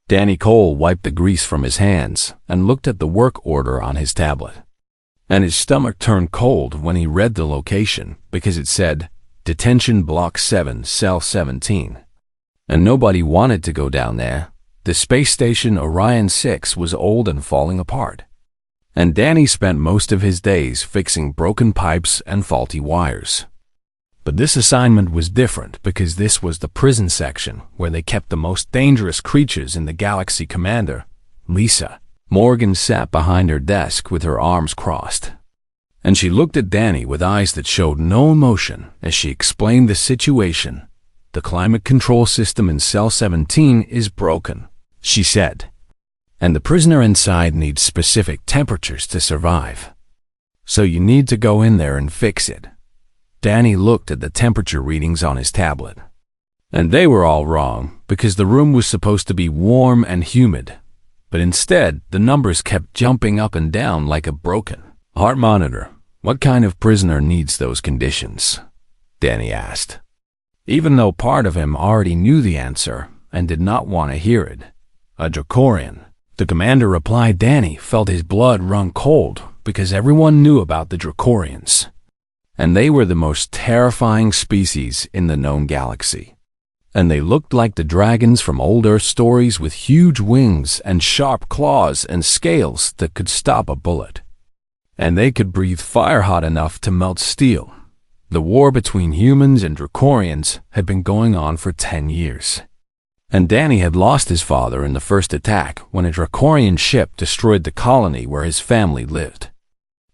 Danny Cole wiped the grease from his hands and looked at the work order on his tablet. And his stomach turned cold when he read the location because it said, Detention Block 7, Cell 17. And nobody wanted to go down there. The space station Orion 6 was old and falling apart. And Danny spent most of his days fixing broken pipes and faulty wires. But this assignment was different because this was the prison section where they kept the most dangerous creatures in the galaxy. Commander Lisa Morgan sat behind her desk with her arms crossed. And she looked at Danny with eyes that showed no emotion as she explained the situation. The climate control system in Cell 17 is broken, she said. And the prisoner inside needs specific temperatures to survive. So you need to go in there and fix it. Danny looked at the temperature readings on his tablet. And they were all wrong because the room was supposed to be warm and humid. But instead, the numbers kept jumping up and down like a broken heart monitor. What kind of prisoner needs those conditions? Danny asked. Even though part of him already knew the answer and did not want to hear it. A Dracorian. The commander replied. Danny felt his blood run cold because everyone knew about the Dracorians. And they were the most terrifying species in the known galaxy. And they looked like the dragons from old Earth stories with huge wings and sharp claws and scales that could stop a bullet. And they could breathe fire hot enough to melt steel. The war between humans and Dracorians had been going on for 10 years. And Danny had lost his father in the first attack when a Dracorian ship destroyed the colony where his family lived.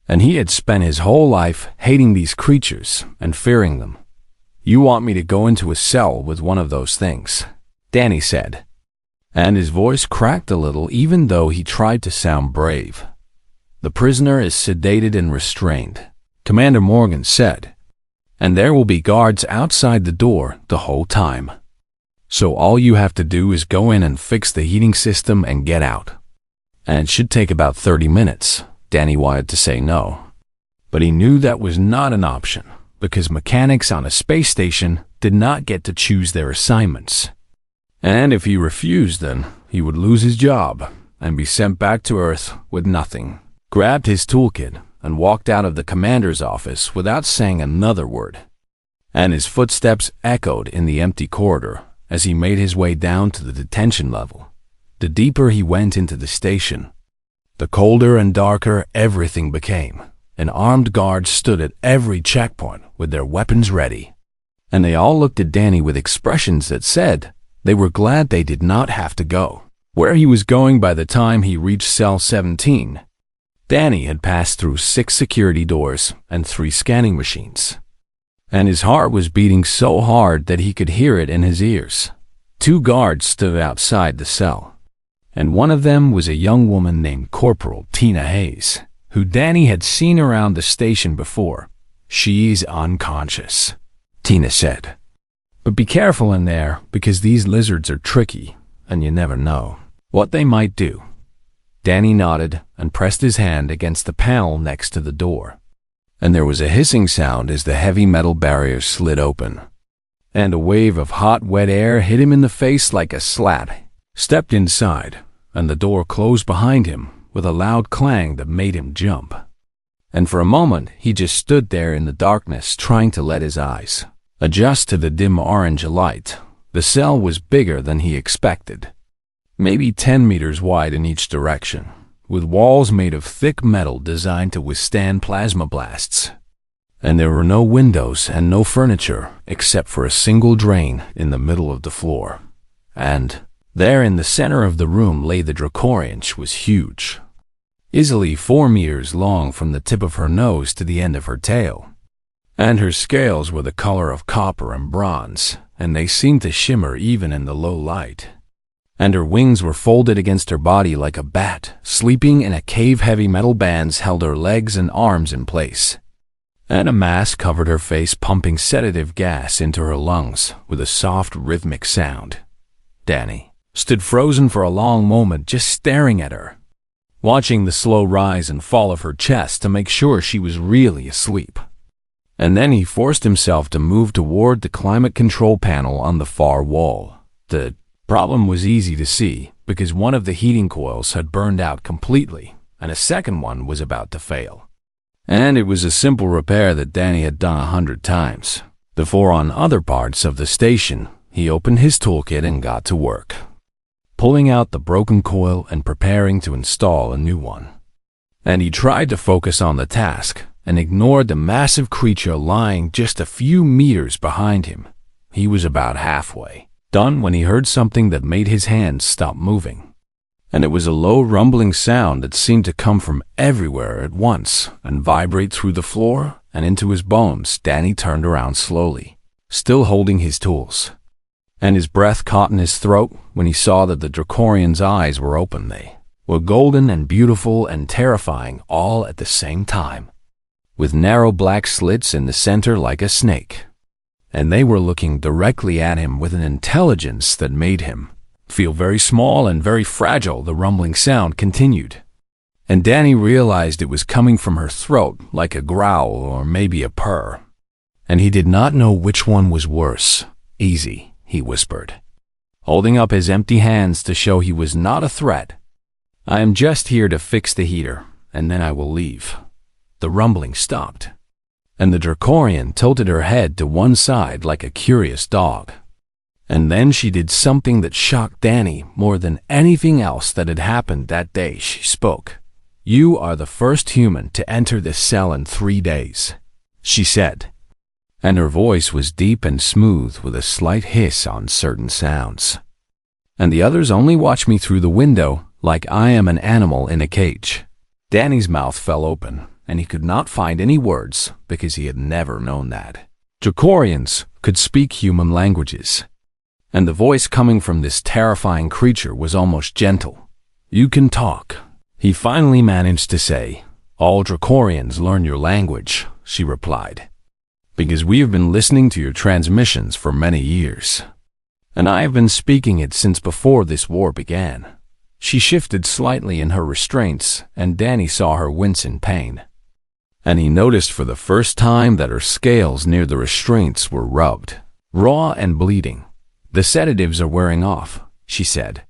And he had spent his whole life hating these creatures and fearing them. You want me to go into a cell with one of those things, Danny said. And his voice cracked a little even though he tried to sound brave. The prisoner is sedated and restrained, Commander Morgan said. And there will be guards outside the door the whole time. So all you have to do is go in and fix the heating system and get out. And it should take about 30 minutes. Danny wanted to say no. But he knew that was not an option because mechanics on a space station did not get to choose their assignments. And if he refused, then he would lose his job and be sent back to Earth with nothing. Grabbed his toolkit and walked out of the commander's office without saying another word. And his footsteps echoed in the empty corridor as he made his way down to the detention level. The deeper he went into the station, the colder and darker everything became. And armed guards stood at every checkpoint with their weapons ready. And they all looked at Danny with expressions that said they were glad they did not have to go where he was going by the time he reached Cell 17. Danny had passed through 6 security doors and 3 scanning machines. And his heart was beating so hard that he could hear it in his ears. 2 guards stood outside the cell. And one of them was a young woman named Corporal Tina Hayes, who Danny had seen around the station before. She's unconscious, Tina said. But be careful in there because these lizards are tricky and you never know what they might do. Danny nodded and pressed his hand against the panel next to the door. And there was a hissing sound as the heavy metal barrier slid open. And a wave of hot, wet air hit him in the face like a slap. Stepped inside, and the door closed behind him with a loud clang that made him jump. And for a moment, he just stood there in the darkness trying to let his eyes adjust to the dim orange light. The cell was bigger than he expected. Maybe 10 meters wide in each direction, with walls made of thick metal designed to withstand plasma blasts. And there were no windows and no furniture except for a single drain in the middle of the floor. And there in the center of the room lay the Dracorian, which was huge, easily 4 meters long from the tip of her nose to the end of her tail. And her scales were the color of copper and bronze, and they seemed to shimmer even in the low light. And her wings were folded against her body like a bat, sleeping in a cave. Heavy metal bands held her legs and arms in place. And a mask covered her face, pumping sedative gas into her lungs with a soft, rhythmic sound. Danny stood frozen for a long moment, just staring at her, watching the slow rise and fall of her chest to make sure she was really asleep. And then he forced himself to move toward the climate control panel on the far wall. The problem was easy to see. because one of the heating coils had burned out completely, and a second one was about to fail. And it was a simple repair that Danny had done 100 times. Before on other parts of the station, he opened his toolkit and got to work, pulling out the broken coil and preparing to install a new one. And he tried to focus on the task and ignored the massive creature lying just a few meters behind him. He was about halfway done when he heard something that made his hands stop moving. And it was a low rumbling sound that seemed to come from everywhere at once and vibrate through the floor and into his bones. Danny turned around slowly, still holding his tools, and his breath caught in his throat when he saw that the Dracorian's eyes were open. They were golden and beautiful and terrifying all at the same time, with narrow black slits in the center like a snake. And they were looking directly at him with an intelligence that made him feel very small and very fragile. The rumbling sound continued, and Danny realized it was coming from her throat like a growl or maybe a purr. And he did not know which one was worse. "Easy," he whispered, holding up his empty hands to show he was not a threat. "I am just here to fix the heater, and then I will leave." The rumbling stopped, and the Dracorian tilted her head to one side like a curious dog. And then she did something that shocked Danny more than anything else that had happened that day. She spoke. "You are the first human to enter this cell in 3 days," she said. And her voice was deep and smooth with a slight hiss on certain sounds. "And the others only watch me through the window like I am an animal in a cage." Danny's mouth fell open, and he could not find any words because he had never known that Dracorians could speak human languages. And the voice coming from this terrifying creature was almost gentle. "You can talk," he finally managed to say. "All Dracorians learn your language," she replied, "because we have been listening to your transmissions for many years. And I have been speaking it since before this war began." She shifted slightly in her restraints, and Danny saw her wince in pain. And he noticed for the first time that her scales near the restraints were rubbed, raw and bleeding. "The sedatives are wearing off," she said,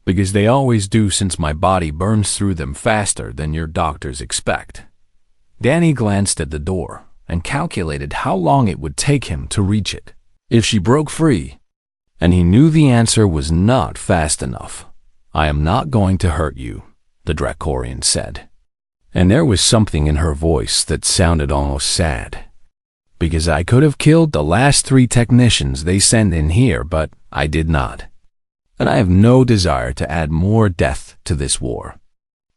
"because they always do since my body burns through them faster than your doctors expect." Danny glanced at the door and calculated how long it would take him to reach it if she broke free. And he knew the answer was not fast enough. "I am not going to hurt you," the Dracorian said. And there was something in her voice that sounded almost sad. "Because I could have killed the last 3 technicians they sent in here, but I did not. And I have no desire to add more death to this war."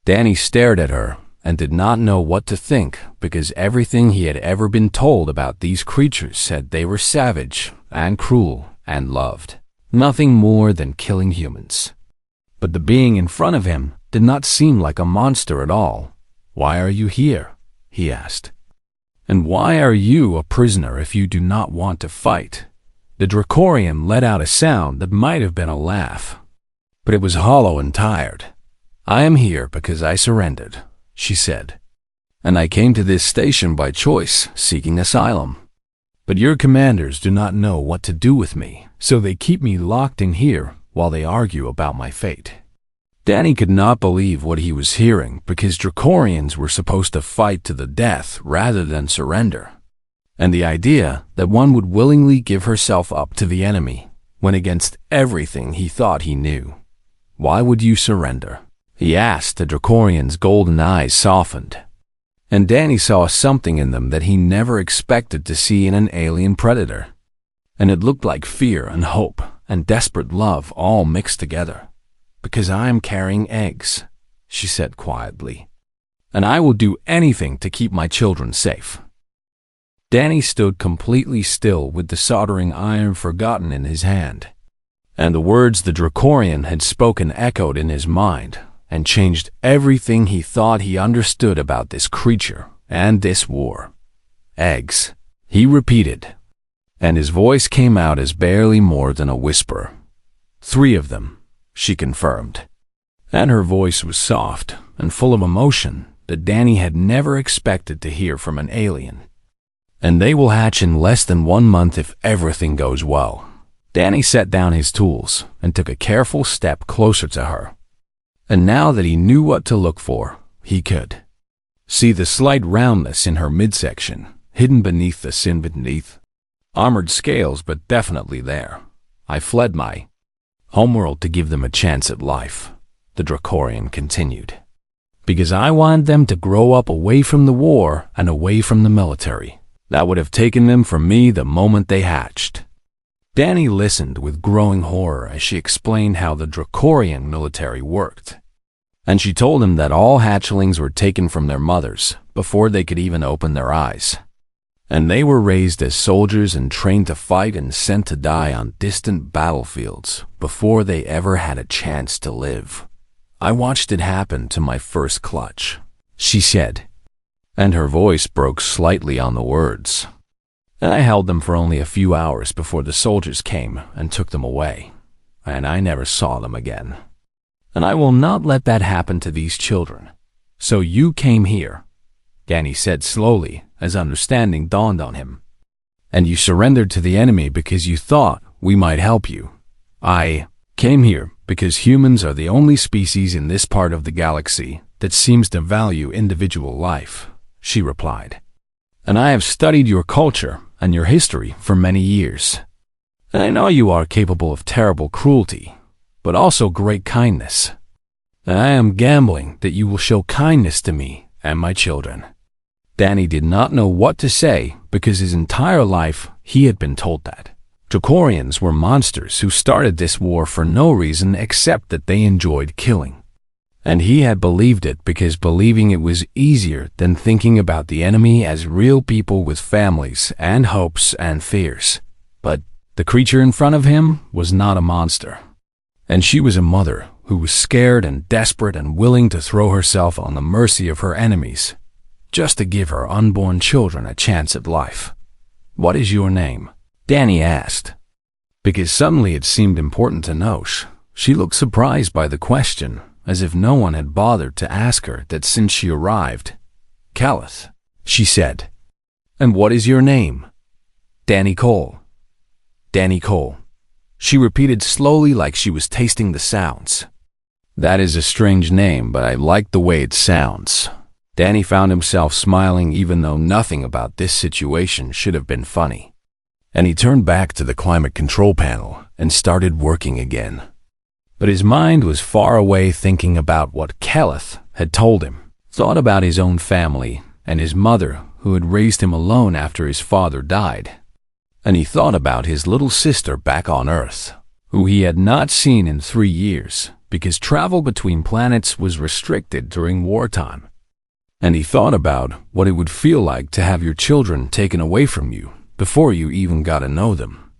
Danny stared at her and did not know what to think, because everything he had ever been told about these creatures said they were savage and cruel and loved nothing more than killing humans. But the being in front of him did not seem like a monster at all. "Why are you here?" he asked. "And why are you a prisoner if you do not want to fight?" The Dracorian let out a sound that might have been a laugh, but it was hollow and tired. "I am here because I surrendered," she said. "And I came to this station by choice, seeking asylum. But your commanders do not know what to do with me, so they keep me locked in here while they argue about my fate." Danny could not believe what he was hearing, because Dracorians were supposed to fight to the death rather than surrender. And the idea that one would willingly give herself up to the enemy went against everything he thought he knew. "Why would you surrender?" he asked. The Dracorian's golden eyes softened, and Danny saw something in them that he never expected to see in an alien predator. And it looked like fear and hope and desperate love all mixed together. "Because I am carrying eggs," she said quietly, "and I will do anything to keep my children safe." Danny stood completely still with the soldering iron forgotten in his hand, and the words the Dracorian had spoken echoed in his mind and changed everything he thought he understood about this creature and this war. "Eggs," he repeated, and his voice came out as barely more than a whisper. "3 of them," she confirmed, and her voice was soft and full of emotion that Danny had never expected to hear from an alien. "And they will hatch in less than 1 month if everything goes well. Danny set down his tools and took a careful step closer to her. And now that he knew what to look for, he could see the slight roundness in her midsection, hidden beneath the sin beneath. Armored scales, but definitely there. I fled my homeworld to give them a chance at life, the Dracorian continued. Because I wanted them to grow up away from the war and away from the military. That would have taken them from me the moment they hatched. Danny listened with growing horror as she explained how the Dracorian military worked. And she told him that all hatchlings were taken from their mothers before they could even open their eyes. And they were raised as soldiers and trained to fight and sent to die on distant battlefields before they ever had a chance to live. I watched it happen to my first clutch, she said, and her voice broke slightly on the words. And I held them for only a few hours before the soldiers came and took them away, and I never saw them again. And I will not let that happen to these children. So you came here, Danny said slowly as understanding dawned on him. And you surrendered to the enemy because you thought we might help you. I came here because humans are the only species in this part of the galaxy that seems to value individual life, she replied. And I have studied your culture and your history for many years. And I know you are capable of terrible cruelty, but also great kindness. And I am gambling that you will show kindness to me and my children. Danny did not know what to say because his entire life he had been told that Dracorians were monsters who started this war for no reason except that they enjoyed killing. And he had believed it because believing it was easier than thinking about the enemy as real people with families and hopes and fears. But the creature in front of him was not a monster. And she was a mother who was scared and desperate and willing to throw herself on the mercy of her enemies, just to give her unborn children a chance at life. What is your name? Danny asked. Because suddenly it seemed important to know. She looked surprised by the question, as if no one had bothered to ask her that since she arrived. Calith, she said. And what is your name? Danny Cole. Danny Cole. She repeated slowly like she was tasting the sounds. That is a strange name, but I like the way it sounds. Danny found himself smiling even though nothing about this situation should have been funny. And he turned back to the climate control panel and started working again. But his mind was far away thinking about what Calith had told him, thought about his own family and his mother who had raised him alone after his father died. And he thought about his little sister back on Earth, who he had not seen in 3 years because travel between planets was restricted during wartime. And he thought about what it would feel like to have your children taken away from you before you even got to know them.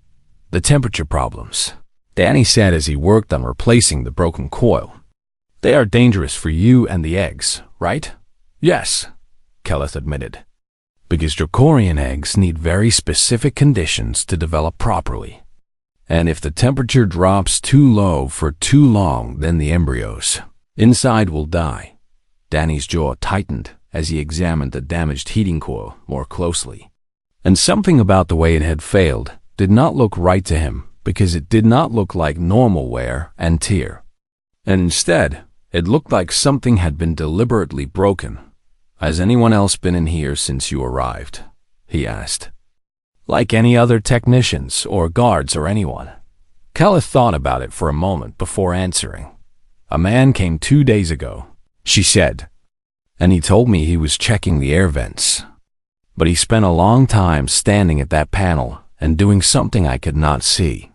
The temperature problems, Danny said as he worked on replacing the broken coil. They are dangerous for you and the eggs, right? Yes, Calith admitted. Because Dracorian eggs need very specific conditions to develop properly. And if the temperature drops too low for too long, then the embryos inside will die. Danny's jaw tightened as he examined the damaged heating coil more closely. And something about the way it had failed did not look right to him because it did not look like normal wear and tear. And instead, it looked like something had been deliberately broken. Has anyone else been in here since you arrived? He asked. Like any other technicians or guards or anyone. Calith thought about it for a moment before answering. A man came 2 days ago, she said. And he told me he was checking the air vents. But he spent a long time standing at that panel and doing something I could not see.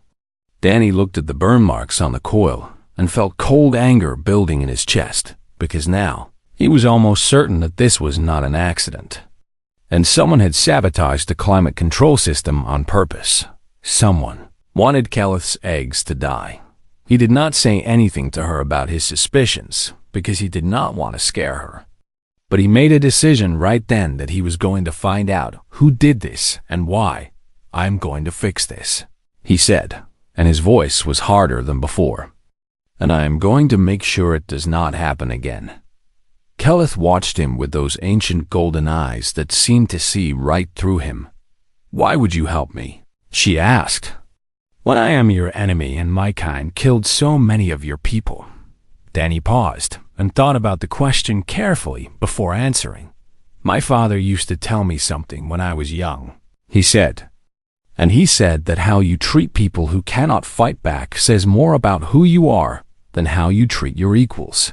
Danny looked at the burn marks on the coil and felt cold anger building in his chest because now he was almost certain that this was not an accident. And someone had sabotaged the climate control system on purpose. Someone wanted Calith's eggs to die. He did not say anything to her about his suspicions because he did not want to scare her. But he made a decision right then that he was going to find out who did this and why. I'm going to fix this, he said, and his voice was harder than before. And I am going to make sure it does not happen again. Calith watched him with those ancient golden eyes that seemed to see right through him. Why would you help me? She asked. When I am your enemy and my kind killed so many of your people. Danny paused and thought about the question carefully before answering. My father used to tell me something when I was young, he said. And he said that how you treat people who cannot fight back says more about who you are than how you treat your equals.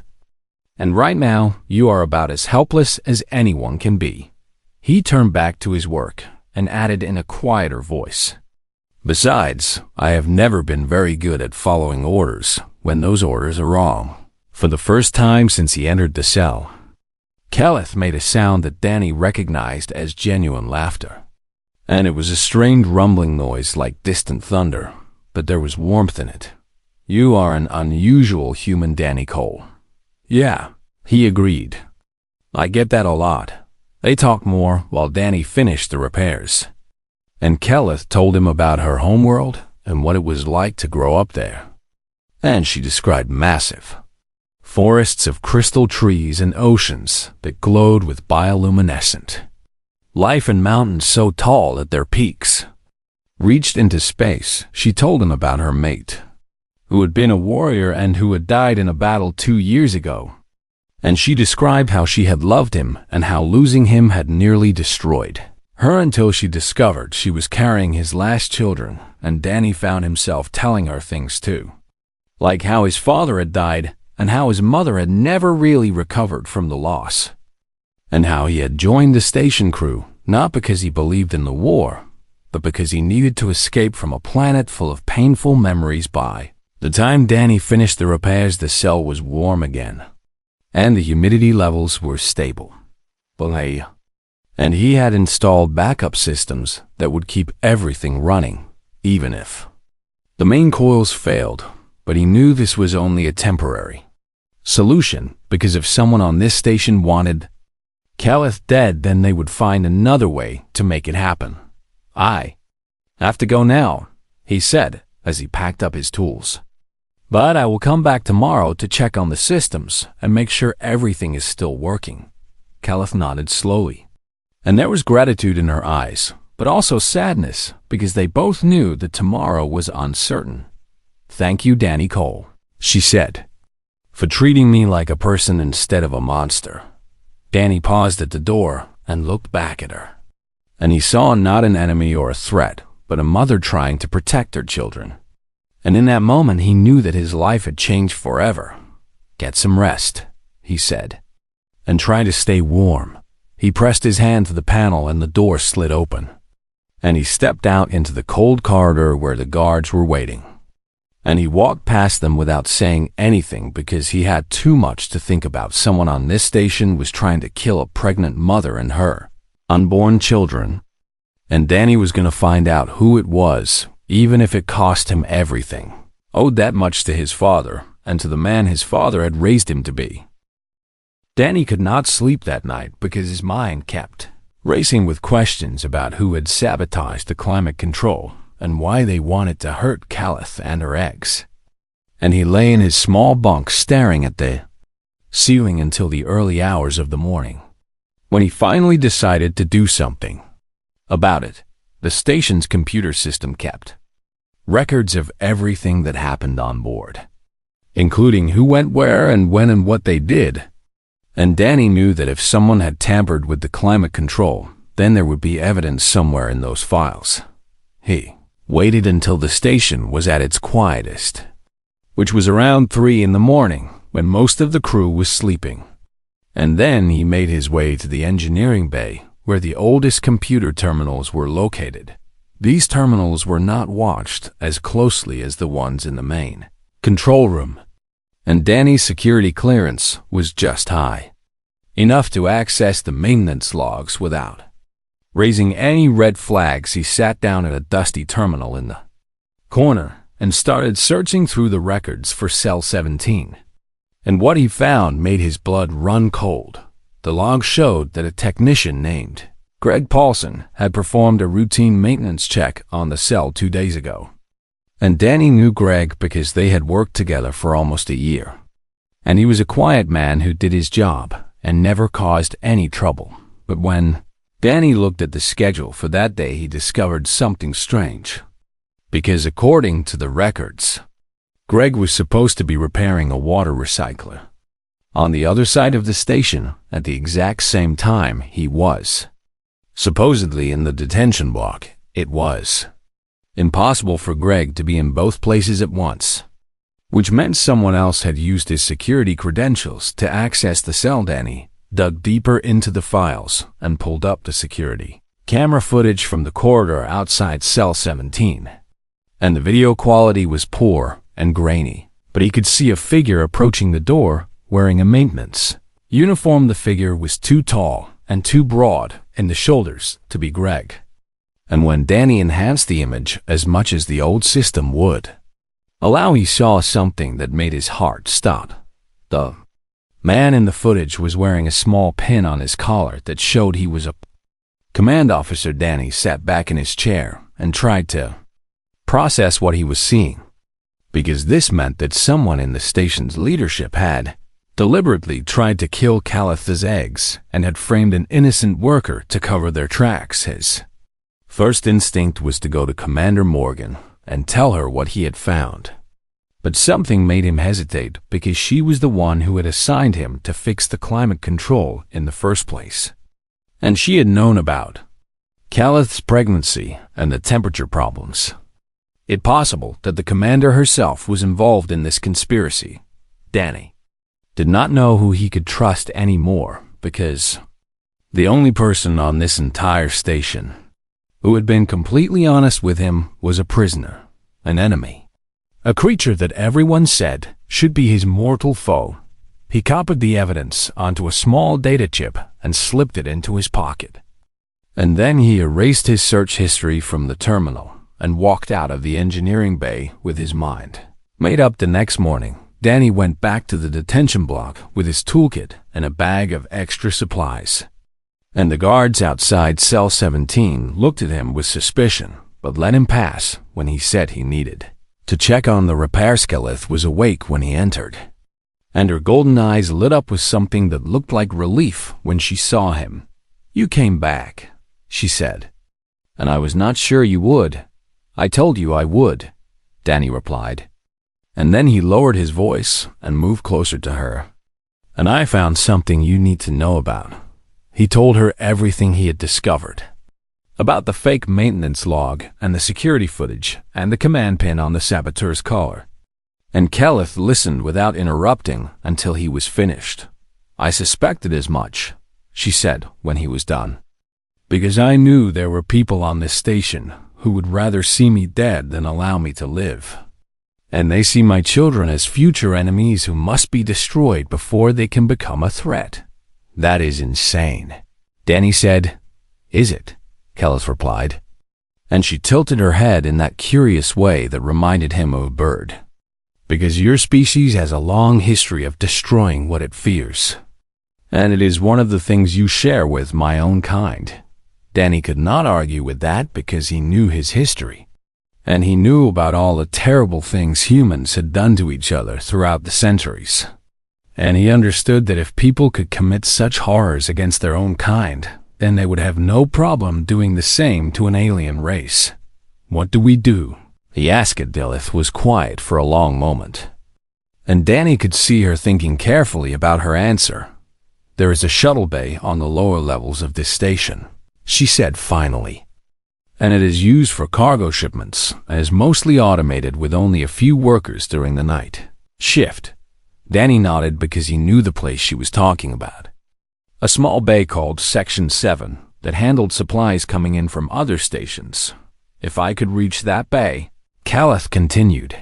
And right now, you are about as helpless as anyone can be. He turned back to his work and added in a quieter voice. Besides, I have never been very good at following orders when those orders are wrong. For the first time since he entered the cell, Keleth made a sound that Danny recognized as genuine laughter. And it was a strained rumbling noise like distant thunder, but there was warmth in it. You are an unusual human, Danny Cole. Yeah, he agreed. I get that a lot. They talked more while Danny finished the repairs. And Keleth told him about her homeworld and what it was like to grow up there. And she described massive forests of crystal trees and oceans that glowed with bioluminescent life and mountains so tall at their peaks reached into space. She told him about her mate, who had been a warrior and who had died in a battle 2 years ago. And she described how she had loved him and how losing him had nearly destroyed her until she discovered she was carrying his last children, and Danny found himself telling her things too. Like how his father had died and how his mother had never really recovered from the loss. And how he had joined the station crew, not because he believed in the war, but because he needed to escape from a planet full of painful memories. By the time Danny finished the repairs, the cell was warm again, and the humidity levels were stable. And he had installed backup systems that would keep everything running, even if the main coils failed. But he knew this was only a temporary solution, because if someone on this station wanted Keleth dead, then they would find another way to make it happen. I have to go now, he said as he packed up his tools. But I will come back tomorrow to check on the systems and make sure everything is still working. Keleth nodded slowly, and there was gratitude in her eyes, but also sadness, because they both knew that tomorrow was uncertain. Thank you, Danny Cole, she said, for treating me like a person instead of a monster. Danny paused at the door and looked back at her, and he saw not an enemy or a threat, but a mother trying to protect her children. And in that moment he knew that his life had changed forever. Get some rest, he said, and try to stay warm. He pressed his hand to the panel and the door slid open, and he stepped out into the cold corridor where the guards were waiting. And he walked past them without saying anything because he had too much to think about. Someone on this station was trying to kill a pregnant mother and her unborn children, and Danny was going to find out who it was, even if it cost him everything. Owed that much to his father and to the man his father had raised him to be. Danny could not sleep that night because his mind kept racing with questions about who had sabotaged the climate control and why they wanted to hurt Keleth and her eggs. And he lay in his small bunk staring at the ceiling until the early hours of the morning, when he finally decided to do something about it. The station's computer system kept records of everything that happened on board, including who went where and when and what they did. And Danny knew that if someone had tampered with the climate control, then there would be evidence somewhere in those files. He waited until the station was at its quietest, which was around 3 in the morning when most of the crew was sleeping. And then he made his way to the engineering bay where the oldest computer terminals were located. These terminals were not watched as closely as the ones in the main control room, and Danny's security clearance was just high, enough to access the maintenance logs without raising any red flags. He sat down at a dusty terminal in the corner and started searching through the records for Cell 17. And what he found made his blood run cold. The log showed that a technician named Greg Paulson had performed a routine maintenance check on the cell 2 days ago. And Danny knew Greg because they had worked together for almost a year. And he was a quiet man who did his job and never caused any trouble. But when Danny looked at the schedule for that day, he discovered something strange. because according to the records, Greg was supposed to be repairing a water recycler on the other side of the station at the exact same time he was. Supposedly in the detention block, it was impossible for Greg to be in both places at once, which meant someone else had used his security credentials to access the cell. Danny dug deeper into the files and pulled up the security camera footage from the corridor outside cell 17. And the video quality was poor and grainy, but he could see a figure approaching the door wearing a maintenance uniform. The figure was too tall and too broad in the shoulders to be Greg. And when Danny enhanced the image as much as the old system would allow, he saw something that made his heart stop. The man in the footage was wearing a small pin on his collar that showed he was a command officer. Danny sat back in his chair and tried to process what he was seeing, because this meant that someone in the station's leadership had deliberately tried to kill Calith's eggs and had framed an innocent worker to cover their tracks. His first instinct was to go to Commander Morgan and tell her what he had found. But something made him hesitate, because she was the one who had assigned him to fix the climate control in the first place. And she had known about Calith's pregnancy and the temperature problems. It's possible that the commander herself was involved in this conspiracy. Danny did not know who he could trust anymore, because the only person on this entire station who had been completely honest with him was a prisoner, an enemy, a creature that everyone said should be his mortal foe. He copied the evidence onto a small data chip and slipped it into his pocket. And then he erased his search history from the terminal and walked out of the engineering bay with his mind made up. The next morning, Danny went back to the detention block with his toolkit and a bag of extra supplies. And the guards outside cell 17 looked at him with suspicion, but let him pass when he said he needed to check on the repair. Calith was awake when he entered, and her golden eyes lit up with something that looked like relief when she saw him. "You came back," she said. "And I was not sure you would. I told you I would," Danny replied. And then he lowered his voice and moved closer to her. "And I found something you need to know about." He told her everything he had discovered about the fake maintenance log and the security footage and the command pin on the saboteur's collar. And Calith listened without interrupting until he was finished. "I suspected as much," she said when he was done, "because I knew there were people on this station who would rather see me dead than allow me to live. And they see my children as future enemies who must be destroyed before they can become a threat. That is insane," Danny said. "Is it?" Calith replied. And she tilted her head in that curious way that reminded him of a bird. "Because your species has a long history of destroying what it fears. And it is one of the things you share with my own kind." Danny could not argue with that, because he knew his history. And he knew about all the terrible things humans had done to each other throughout the centuries. And he understood that if people could commit such horrors against their own kind, then they would have no problem doing the same to an alien race. "What do we do?" he asked. Dilith was quiet for a long moment, and Danny could see her thinking carefully about her answer. "There is a shuttle bay on the lower levels of this station," she said finally. "And it is used for cargo shipments and is mostly automated with only a few workers during the night shift." Danny nodded because he knew the place she was talking about. A small bay called Section 7 that handled supplies coming in from other stations. "If I could reach that bay," Calith continued,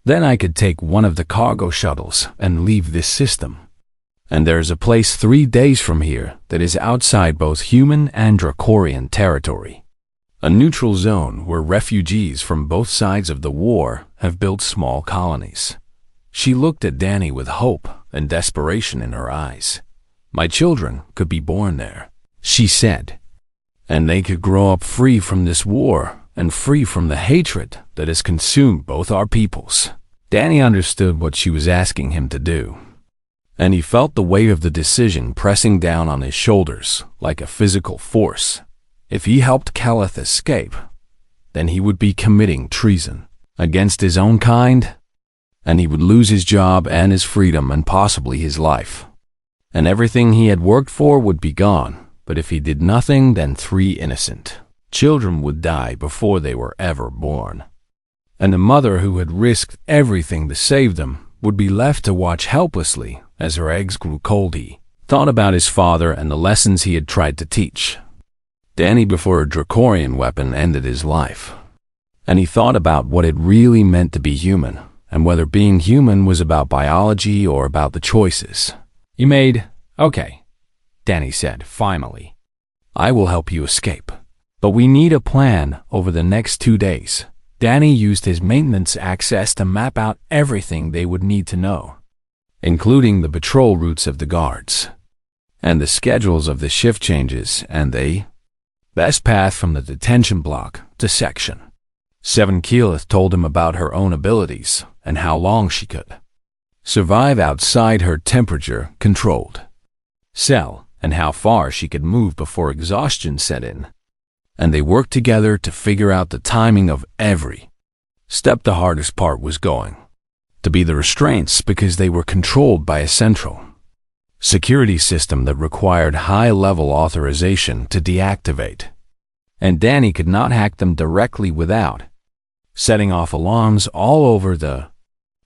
"then I could take one of the cargo shuttles and leave this system. And there's a place 3 days from here that is outside both human and Dracorian territory. A neutral zone where refugees from both sides of the war have built small colonies." She looked at Danny with hope and desperation in her eyes. "My children could be born there," she said. "And they could grow up free from this war and free from the hatred that has consumed both our peoples." Danny understood what she was asking him to do, and he felt the weight of the decision pressing down on his shoulders like a physical force. If he helped Calith escape, then he would be committing treason against his own kind, and he would lose his job and his freedom and possibly his life. And everything he had worked for would be gone, but if he did nothing, then 3 innocent children would die before they were ever born. And the mother who had risked everything to save them would be left to watch helplessly as her eggs grew cold. He thought about his father and the lessons he had tried to teach Danny before a draconian weapon ended his life. And he thought about what it really meant to be human, and whether being human was about biology or about the choices he made. "Okay," Danny said, finally. "I will help you escape. But we need a plan over the next 2 days." Danny used his maintenance access to map out everything they would need to know, including the patrol routes of the guards, and the schedules of the shift changes, and the best path from the detention block to Section 7. Keyleth told him about her own abilities and how long she could survive outside her temperature-controlled cell, and how far she could move before exhaustion set in. And they worked together to figure out the timing of every step. The hardest part was going to be the restraints, because they were controlled by a central security system that required high-level authorization to deactivate. And Danny could not hack them directly without setting off alarms all over the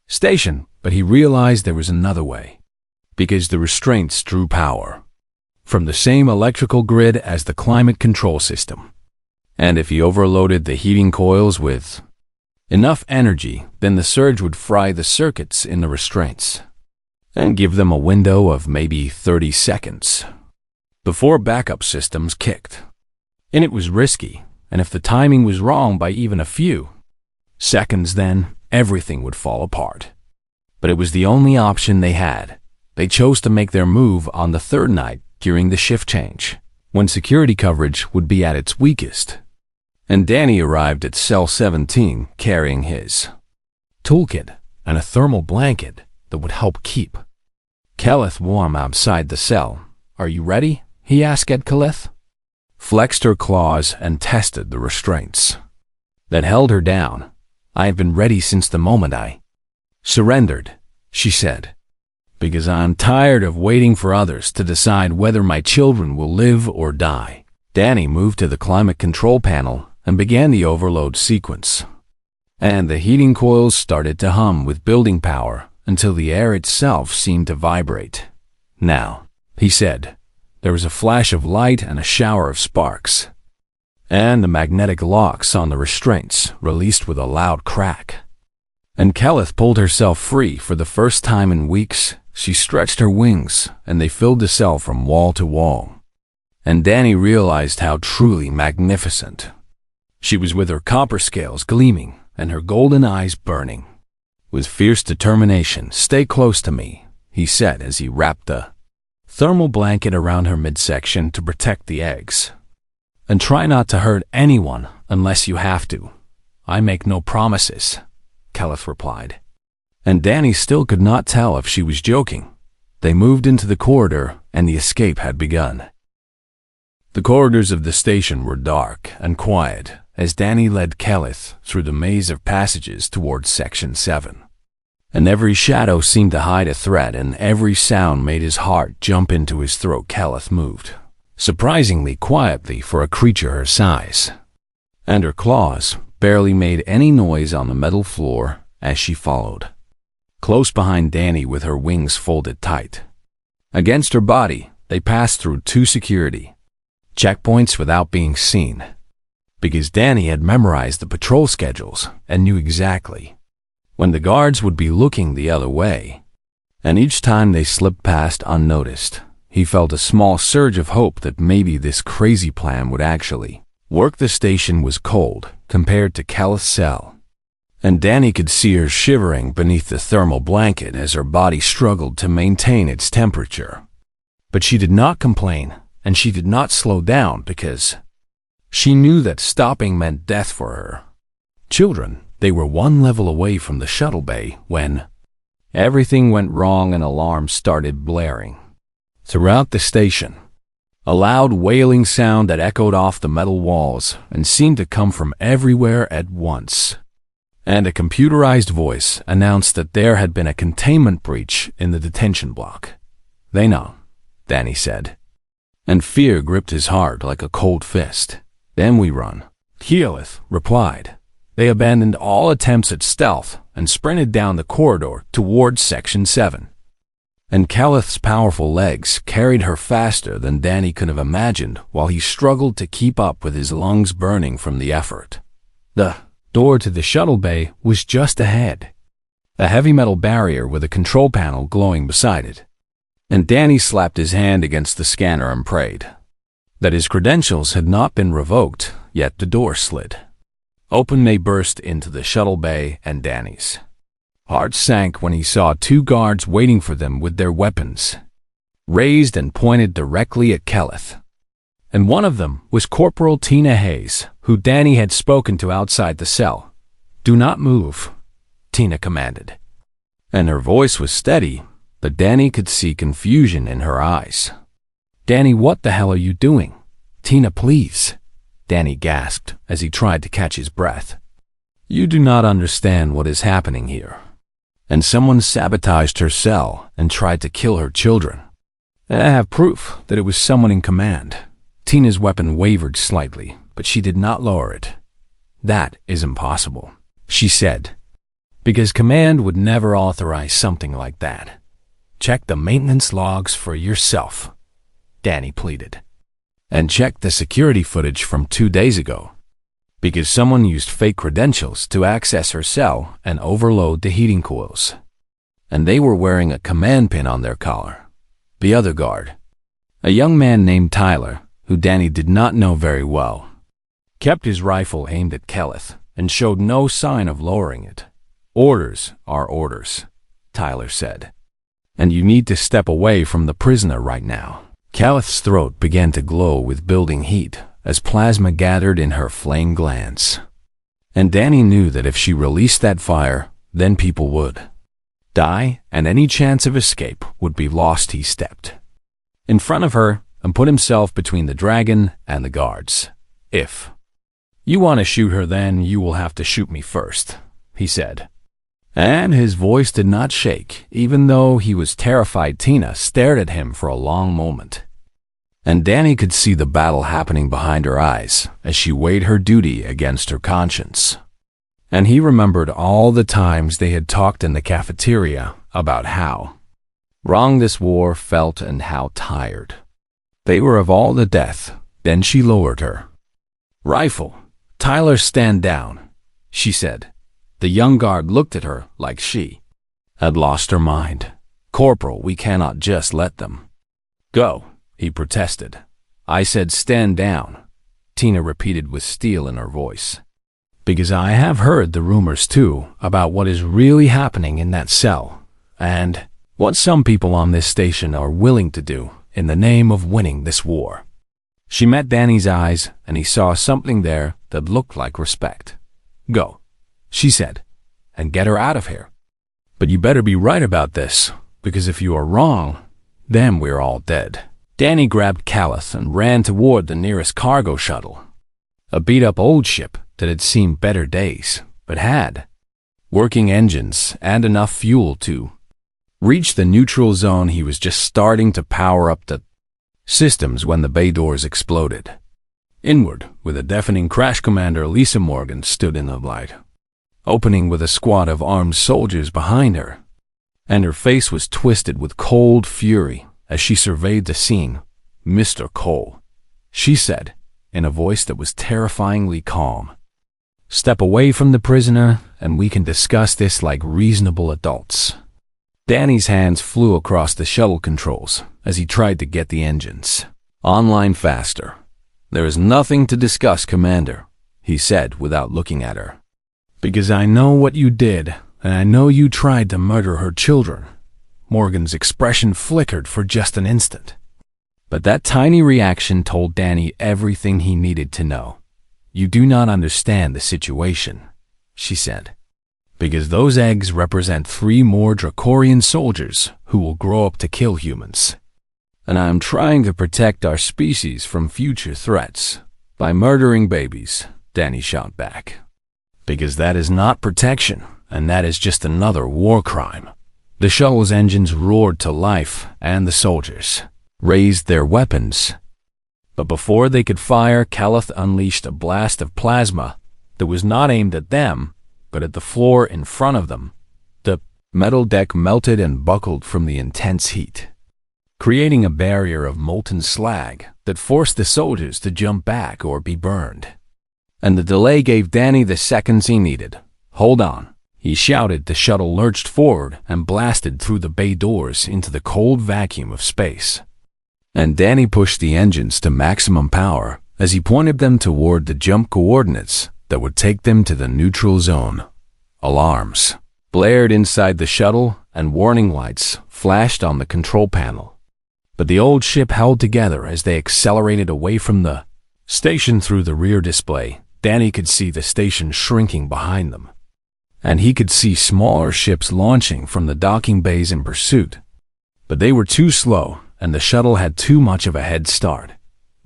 station, but he realized there was another way, because the restraints drew power from the same electrical grid as the climate control system. And if he overloaded the heating coils with enough energy, then the surge would fry the circuits in the restraints and give them a window of maybe 30 seconds before backup systems kicked. And it was risky, and if the timing was wrong by even a few seconds, then everything would fall apart. But it was the only option they had. They chose to make their move on the 3rd night during the shift change, when security coverage would be at its weakest. And Danny arrived at Cell 17 carrying his toolkit and a thermal blanket that would help keep Keyleth warm outside the cell. "Are you ready?" he asked at Keyleth. Flexed her claws and tested the restraints that held her down. "I have been ready since the moment I surrendered," she said, "because I'm tired of waiting for others to decide whether my children will live or die." Danny moved to the climate control panel and began the overload sequence. And the heating coils started to hum with building power until the air itself seemed to vibrate. "Now," he said. There was a flash of light and a shower of sparks, and the magnetic locks on the restraints released with a loud crack. And Keyleth pulled herself free for the first time in weeks. She stretched her wings, and they filled the cell from wall to wall. And Danny realized how truly magnificent she was, with her copper scales gleaming and her golden eyes burning with fierce determination. "Stay close to me," he said as he wrapped the thermal blanket around her midsection to protect the eggs. "And try not to hurt anyone unless you have to." "I make no promises," Keyleth replied. And Danny still could not tell if she was joking. They moved into the corridor, and the escape had begun. The corridors of the station were dark and quiet as Danny led Keyleth through the maze of passages towards Section 7. And every shadow seemed to hide a threat, and every sound made his heart jump into his throat. Keyleth moved surprisingly quietly for a creature her size, and her claws barely made any noise on the metal floor as she followed close behind Danny with her wings folded tight against her body. They passed through 2 security checkpoints without being seen, because Danny had memorized the patrol schedules and knew exactly when the guards would be looking the other way. And each time they slipped past unnoticed, he felt a small surge of hope that maybe this crazy plan would actually work. The station was cold compared to Keyleth's cell, and Danny could see her shivering beneath the thermal blanket as her body struggled to maintain its temperature. But she did not complain, and she did not slow down, because she knew that stopping meant death for her children. They were 1 level away from the shuttle bay when everything went wrong and alarms started blaring throughout the station. A loud wailing sound that echoed off the metal walls and seemed to come from everywhere at once. And a computerized voice announced that there had been a containment breach in the detention block. "They know," Danny said. And fear gripped his heart like a cold fist. "Then we run," Keyleth replied. They abandoned all attempts at stealth and sprinted down the corridor towards Section 7. And Keyleth's powerful legs carried her faster than Danny could have imagined while he struggled to keep up with his lungs burning from the effort. The door to the shuttle bay was just ahead, a heavy metal barrier with a control panel glowing beside it. And Danny slapped his hand against the scanner and prayed that his credentials had not been revoked, yet the door slid open. They burst into the shuttle bay, and Danny's heart sank when he saw two guards waiting for them with their weapons raised and pointed directly at Keyleth. And one of them was Corporal Tina Hayes, who Danny had spoken to outside the cell. "Do not move," Tina commanded. And her voice was steady, but Danny could see confusion in her eyes. "Danny, what the hell are you doing?" "Tina, please," Danny gasped as he tried to catch his breath. "You do not understand what is happening here. And someone sabotaged her cell and tried to kill her children. I have proof that it was someone in command." Tina's weapon wavered slightly, but she did not lower it. "That is impossible," she said, "because command would never authorize something like that. Check the maintenance logs for yourself," Danny pleaded. "And check the security footage from 2 days ago, because someone used fake credentials to access her cell and overload the heating coils. And they were wearing a command pin on their collar." The other guard, a young man named Tyler, who Danny did not know very well, kept his rifle aimed at Keyleth and showed no sign of lowering it. "Orders are orders," Tyler said. "And you need to step away from the prisoner right now." Keyleth's throat began to glow with building heat as plasma gathered in her flame glands. And Danny knew that if she released that fire, then people would die, and any chance of escape would be lost. He stepped in front of her and put himself between the dragon and the guards. "If you want to shoot her, then you will have to shoot me first," he said. And his voice did not shake, even though he was terrified. Tina stared at him for a long moment. And Danny could see the battle happening behind her eyes as she weighed her duty against her conscience. And he remembered all the times they had talked in the cafeteria about how wrong this war felt and how tired they were of all the death. Then she lowered her rifle. "Tyler, stand down," she said. The young guard looked at her like she had lost her mind. "Corporal, we cannot just let them go," he protested. "I said stand down," Tina repeated with steel in her voice. "Because I have heard the rumors too about what is really happening in that cell, and what some people on this station are willing to do in the name of winning this war." She met Danny's eyes, and he saw something there that looked like respect. "Go," she said, "and get her out of here. But you better be right about this, because if you are wrong, then we're all dead." Danny grabbed Keyleth and ran toward the nearest cargo shuttle, a beat-up old ship that had seen better days, but had working engines and enough fuel to reach the neutral zone. He was just starting to power up the systems when the bay doors exploded. Inward, with a deafening crash, Commander Lisa Morgan stood in the light, opening with a squad of armed soldiers behind her, and her face was twisted with cold fury as she surveyed the scene. "Mr. Cole," she said, in a voice that was terrifyingly calm, "step away from the prisoner, and we can discuss this like reasonable adults." Danny's hands flew across the shuttle controls as he tried to get the engines online faster. "There is nothing to discuss, Commander," he said without looking at her. "Because I know what you did, and I know you tried to murder her children." Morgan's expression flickered for just an instant, but that tiny reaction told Danny everything he needed to know. "You do not understand the situation," she said, "because those eggs represent 3 more Dracorian soldiers who will grow up to kill humans. and I am trying to protect our species from future threats by murdering babies," Danny shot back. "Because that is not protection, and that is just another war crime." The shuttle's engines roared to life, and the soldiers raised their weapons. But before they could fire, Calith unleashed a blast of plasma that was not aimed at them, but at the floor in front of them. The metal deck melted and buckled from the intense heat, creating a barrier of molten slag that forced the soldiers to jump back or be burned. And the delay gave Danny the seconds he needed. "Hold on," he shouted. The shuttle lurched forward and blasted through the bay doors into the cold vacuum of space. And Danny pushed the engines to maximum power as he pointed them toward the jump coordinates that would take them to the neutral zone. Alarms blared inside the shuttle, and warning lights flashed on the control panel. But the old ship held together as they accelerated away from the station. Through the rear display, Danny could see the station shrinking behind them, and he could see smaller ships launching from the docking bays in pursuit. But they were too slow, and the shuttle had too much of a head start.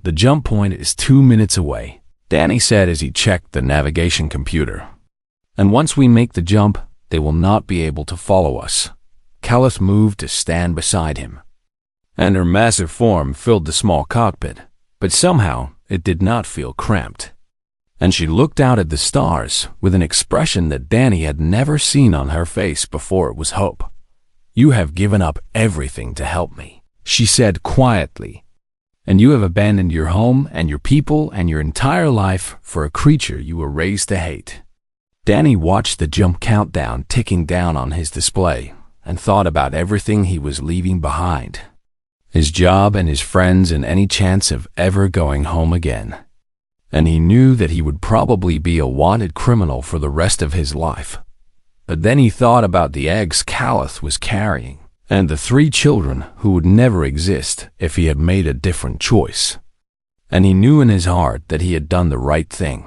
"The jump point is 2 minutes away," Danny said as he checked the navigation computer. "And once we make the jump, they will not be able to follow us." Calith moved to stand beside him, and her massive form filled the small cockpit, but somehow it did not feel cramped. And she looked out at the stars with an expression that Danny had never seen on her face before. It was hope. "You have given up everything to help me," she said quietly. "And you have abandoned your home and your people and your entire life for a creature you were raised to hate." Danny watched the jump countdown ticking down on his display and thought about everything he was leaving behind. His job and his friends and any chance of ever going home again. And he knew that he would probably be a wanted criminal for the rest of his life. But then he thought about the eggs Calith was carrying, and the 3 children who would never exist if he had made a different choice. And he knew in his heart that he had done the right thing.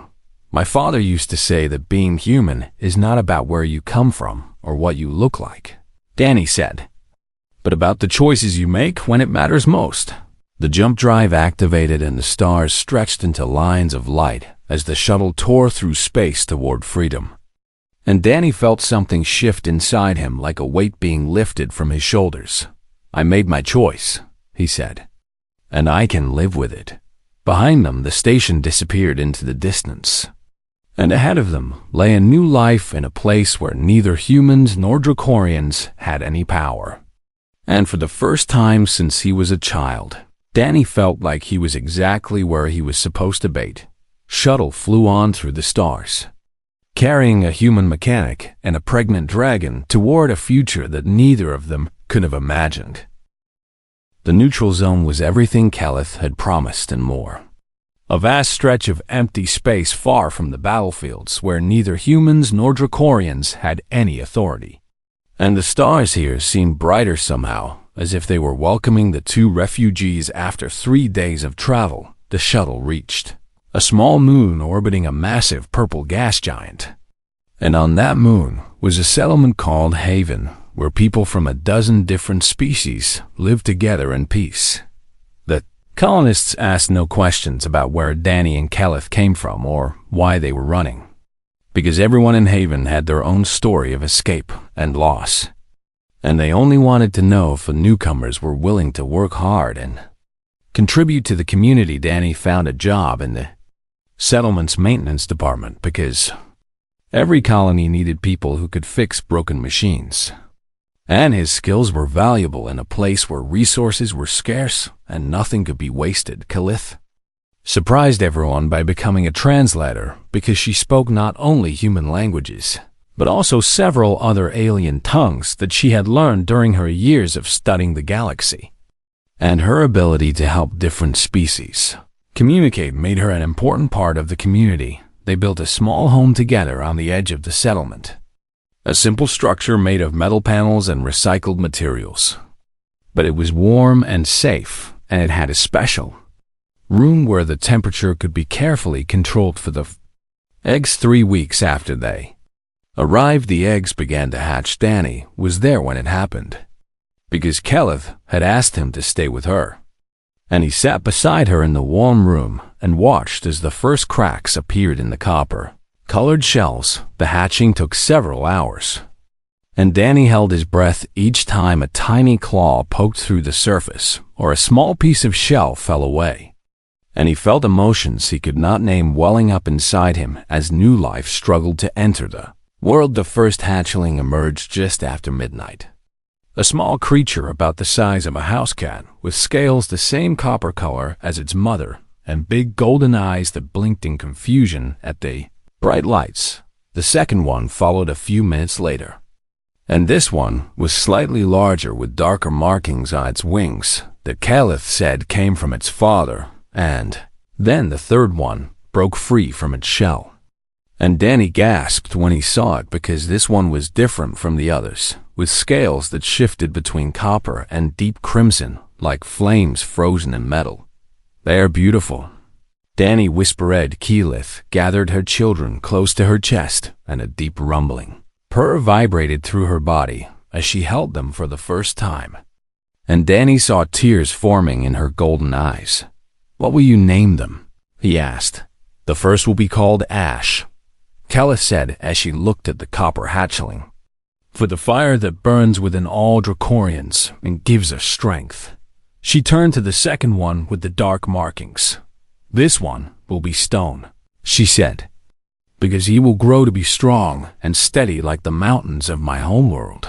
"My father used to say that being human is not about where you come from or what you look like," Danny said, "but about the choices you make when it matters most." The jump drive activated and the stars stretched into lines of light as the shuttle tore through space toward freedom. And Danny felt something shift inside him, like a weight being lifted from his shoulders. "I made my choice," he said, "and I can live with it." Behind them, the station disappeared into the distance. And ahead of them lay a new life in a place where neither humans nor Dracorians had any power. And for the first time since he was a child, Danny felt like he was exactly where he was supposed to be. Shuttle flew on through the stars, carrying a human mechanic and a pregnant dragon toward a future that neither of them could have imagined. The neutral zone was everything Calith had promised and more. A vast stretch of empty space far from the battlefields where neither humans nor Dracorians had any authority. And the stars here seemed brighter somehow, as if they were welcoming the 2 refugees. After 3 days of travel, the shuttle reached a small moon orbiting a massive purple gas giant. And on that moon was a settlement called Haven, where people from a dozen different species lived together in peace. The colonists asked no questions about where Danny and Calith came from or why they were running, because everyone in Haven had their own story of escape and loss. And they only wanted to know if the newcomers were willing to work hard and contribute to the community. Danny found a job in the settlement's maintenance department because every colony needed people who could fix broken machines. And his skills were valuable in a place where resources were scarce and nothing could be wasted. Calith surprised everyone by becoming a translator because she spoke not only human languages, but also several other alien tongues that she had learned during her years of studying the galaxy. And her ability to help different species communicate made her an important part of the community. They built a small home together on the edge of the settlement, a simple structure made of metal panels and recycled materials. But it was warm and safe, and it had a special room where the temperature could be carefully controlled for the eggs. 3 weeks after they arrived, the eggs began to hatch. Danny was there when it happened, because Calith had asked him to stay with her. And he sat beside her in the warm room and watched as the first cracks appeared in the copper-colored shells. The hatching took several hours, and Danny held his breath each time a tiny claw poked through the surface or a small piece of shell fell away. And he felt emotions he could not name welling up inside him as new life struggled to enter the world. The first hatchling emerged just after midnight. A small creature about the size of a house cat, with scales the same copper color as its mother and big golden eyes that blinked in confusion at the bright lights. The second one followed a few minutes later, and this one was slightly larger with darker markings on its wings that Caliph said came from its father. And then the third one broke free from its shell. And Danny gasped when he saw it, because this one was different from the others, with scales that shifted between copper and deep crimson like flames frozen in metal. "They are beautiful," Danny whispered. Keyleth gathered her children close to her chest, and a deep rumbling purr vibrated through her body as she held them for the first time. And Danny saw tears forming in her golden eyes. "What will you name them?" he asked. "The first will be called Ash," Kella said as she looked at the copper hatchling, "for the fire that burns within all Dracorians and gives us strength." She turned to the second one with the dark markings. "This one will be Stone," she said, "because he will grow to be strong and steady like the mountains of my homeworld."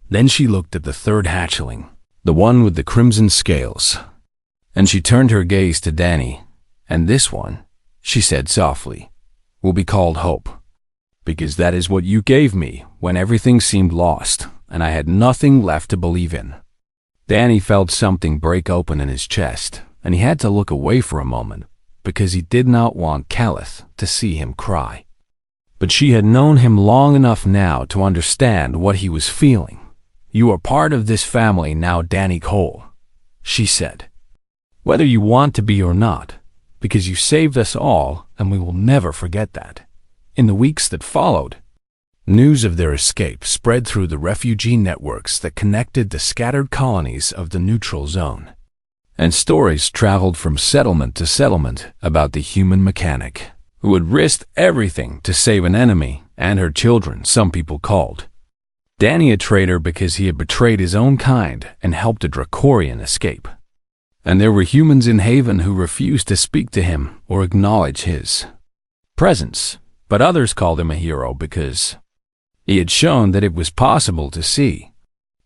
Then she looked at the third hatchling, the one with the crimson scales, and she turned her gaze to Danny. "And this one," she said softly, "will be called Hope, because that is what you gave me when everything seemed lost and I had nothing left to believe in." Danny felt something break open in his chest, and he had to look away for a moment because he did not want Caliph to see him cry. But she had known him long enough now to understand what he was feeling. "You are part of this family now, Danny Cole," she said, "whether you want to be or not, because you saved us all, and we will never forget that." In the weeks that followed, news of their escape spread through the refugee networks that connected the scattered colonies of the neutral zone, and stories traveled from settlement to settlement about the human mechanic who had risked everything to save an enemy and her children. Some people called Danny a traitor because he had betrayed his own kind and helped a Dracorian escape. And there were humans in Haven who refused to speak to him or acknowledge his presence, but others called him a hero because he had shown that it was possible to see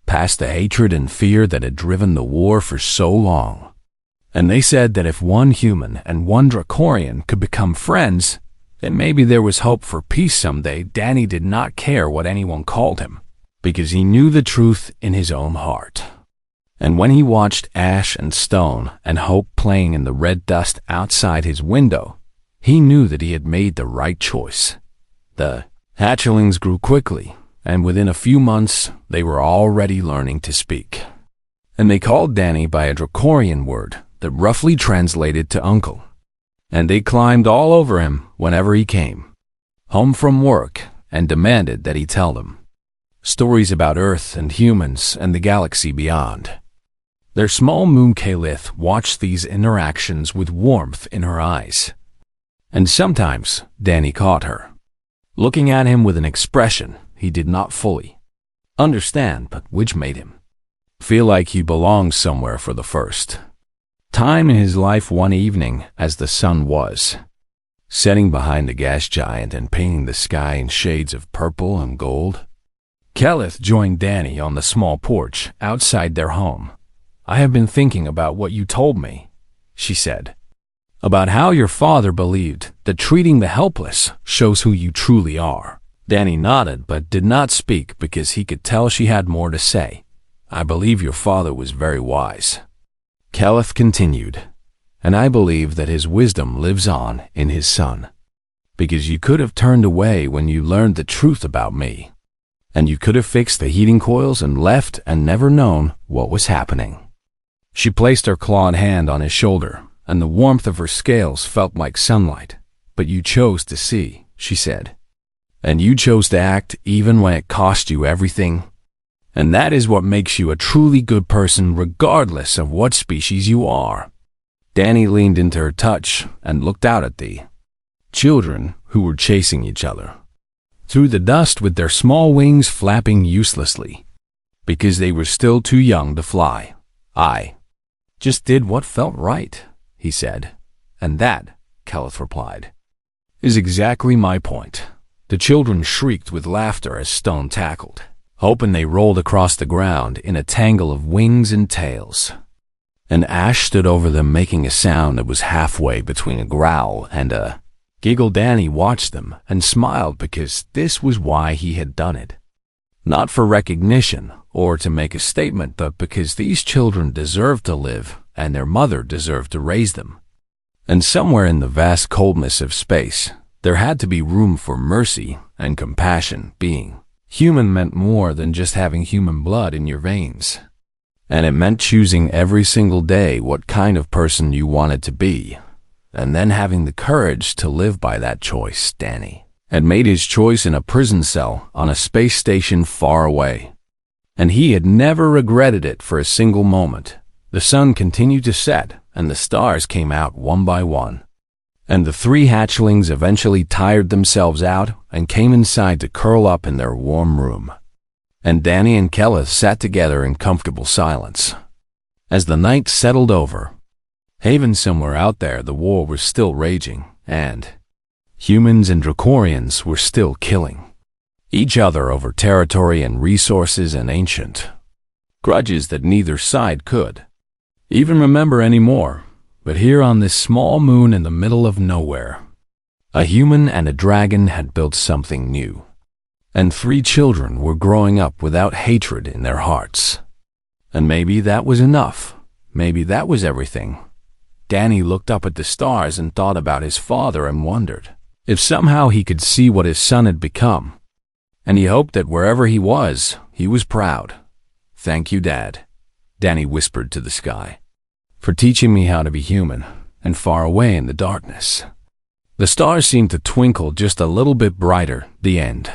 past the hatred and fear that had driven the war for so long. And they said that if one human and one Dracorian could become friends, then maybe there was hope for peace someday. Danny did not care what anyone called him, because he knew the truth in his own heart. And when he watched Ash and Stone and Hope playing in the red dust outside his window, he knew that he had made the right choice. The hatchlings grew quickly, and within a few months they were already learning to speak. And they called Danny by a Dracorian word that roughly translated to uncle. And they climbed all over him whenever he came home from work and demanded that he tell them stories about Earth and humans and the galaxy beyond. Their small moon Caliph watched these interactions with warmth in her eyes. And sometimes Danny caught her looking at him with an expression he did not fully understand, but which made him feel like he belonged somewhere for the first time in his life. One evening, as the sun was setting behind the gas giant and painting the sky in shades of purple and gold, Caliph joined Danny on the small porch outside their home. "I have been thinking about what you told me," she said, "about how your father believed that treating the helpless shows who you truly are." Danny nodded but did not speak because he could tell she had more to say. "I believe your father was very wise," Caliph continued, "and I believe that his wisdom lives on in his son, because you could have turned away when you learned the truth about me, and you could have fixed the heating coils and left and never known what was happening." She placed her clawed hand on his shoulder, and the warmth of her scales felt like sunlight. "But you chose to see," she said, "and you chose to act even when it cost you everything. And that is what makes you a truly good person regardless of what species you are." Danny leaned into her touch and looked out at the children who were chasing each other through the dust with their small wings flapping uselessly because they were still too young to fly. "I just did what felt right," he said. "And that," Kelleth replied, "is exactly my point." The children shrieked with laughter as Stone tackled, hoping they rolled across the ground in a tangle of wings and tails. And Ash stood over them making a sound that was halfway between a growl and a giggle. Danny watched them and smiled because this was why he had done it. Not for recognition or to make a statement, but because these children deserved to live and their mother deserved to raise them. And somewhere in the vast coldness of space, there had to be room for mercy and compassion. Being human meant more than just having human blood in your veins. And it meant choosing every single day what kind of person you wanted to be, and then having the courage to live by that choice. Danny had made his choice in a prison cell on a space station far away, and he had never regretted it for a single moment. The sun continued to set, and the stars came out one by one. And the three hatchlings eventually tired themselves out and came inside to curl up in their warm room. And Danny and Kelleth sat together in comfortable silence. As the night settled over, Haven somewhere out there the war was still raging, and humans and Dracorians were still killing each other over territory and resources and ancient grudges that neither side could even remember anymore. But here on this small moon in the middle of nowhere, a human and a dragon had built something new. And three children were growing up without hatred in their hearts. And maybe that was enough. Maybe that was everything. Danny looked up at the stars and thought about his father and wondered if somehow he could see what his son had become. And he hoped that wherever he was proud. "Thank you, Dad," Danny whispered to the sky, "for teaching me how to be human and far away in the darkness." The stars seemed to twinkle just a little bit brighter. The end.